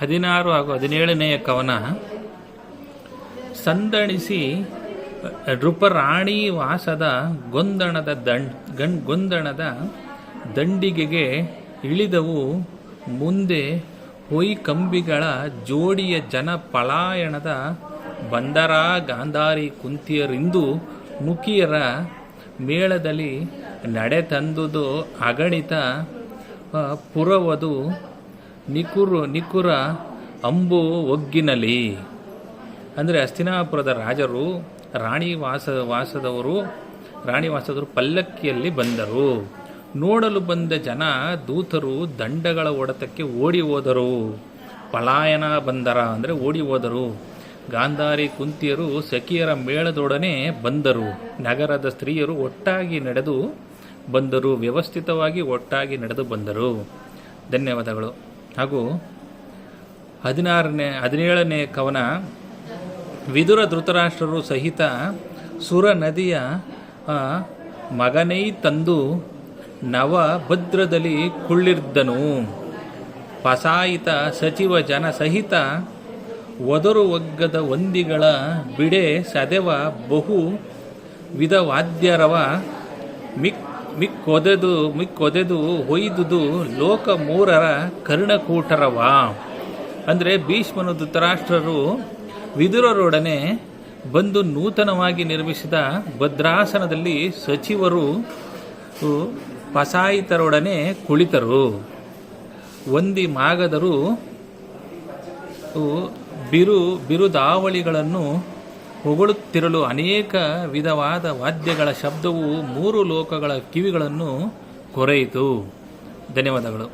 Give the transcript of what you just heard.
16 ಹಾಗೂ 17ನೆಯ ಕವನ. ಸಂದಣಿಸಿ ನೃಪರಾಣಿ ವಾಸದ ಗೊಂದಣದ ದಂಡಿಗೆಗೆ ಇಳಿದವು ಮುಂದೆ ಹೊಯ್ಕಂಬಿಗಳ ಜೋಡಿಯ ಜನ ಪಲಾಯನದ ಬಂದರ ಗಾಂಧಾರಿ ಕುಂತಿಯರಿಂದು ಮುಖಿಯರ ಮೇಳದಲ್ಲಿ ನಡೆತಂದುದು ಅಗಣಿತ ಪುರವದು ನಿಕುರ ಅಂಬು ಒಗ್ಗಿನಲಿ. ಅಂದರೆ ಹಸ್ತಿನಾಪುರದ ರಾಜರು ರಾಣಿವಾಸದವರು ಪಲ್ಲಕ್ಕಿಯಲ್ಲಿ ಬಂದರು. ನೋಡಲು ಬಂದ ಜನ ದೂತರು ದಂಡಗಳ ಹೊಡೆತಕ್ಕೆ ಓಡಿ ಹೋದರು. ಪಲಾಯನ ಬಂದರ ಅಂದರೆ ಓಡಿ ಹೋದರು. ಗಾಂಧಾರಿ ಕುಂತಿಯರು ಸಖಿಯರ ಮೇಳದೊಡನೆ ಬಂದರು. ನಗರದ ಸ್ತ್ರೀಯರು ಒಟ್ಟಾಗಿ ನಡೆದು ಬಂದರು. ವ್ಯವಸ್ಥಿತವಾಗಿ ಒಟ್ಟಾಗಿ ನಡೆದು ಬಂದರು. ಧನ್ಯವಾದಗಳು. ಹಾಗೂ 17ನೇ ಕವನ. ವಿದುರ ಧೃತರಾಷ್ಟ್ರರು ಸಹಿತ ಸುರ ನದಿಯ ಮಗನೈ ತಂದು ನವಭದ್ರದಲ್ಲಿ ಕುಳ್ಳಿರ್ದನು. ಪಸಾಯಿತ ಸಚಿವ ಜನ ಸಹಿತ ಒದರು ಒಗ್ಗದ ವಂದಿಗಳ ಬಿಡೆ ಸದೆವ ಬಹು ವಿಧವಾದ್ಯರವ ಮಿಕ್ಕೊದೆದು ಹೊಯ್ದುದು ಲೋಕ ಮೂರರ ಕರ್ಣಕೂಟರವ. ಅಂದರೆ ಭೀಷ್ಮನು ಧೃತರಾಷ್ಟ್ರರು ವಿದುರರೊಡನೆ ಬಂದು ನೂತನವಾಗಿ ನಿರ್ಮಿಸಿದ ಭದ್ರಾಸನದಲ್ಲಿ ಸಚಿವರು ಪಸಾಯಿತರೊಡನೆ ಕುಳಿತರು. ವಂದಿ ಮಾಗದರು ಬಿರುದಾವಳಿಗಳನ್ನು ಹೊಗಳುತ್ತಿರಲು ಅನೇಕ ವಿಧವಾದ ವಾದ್ಯಗಳ ಶಬ್ದವು 3 ಲೋಕಗಳ ಕಿವಿಗಳನ್ನು ಕೊರೆಯಿತು. ಧನ್ಯವಾದಗಳು.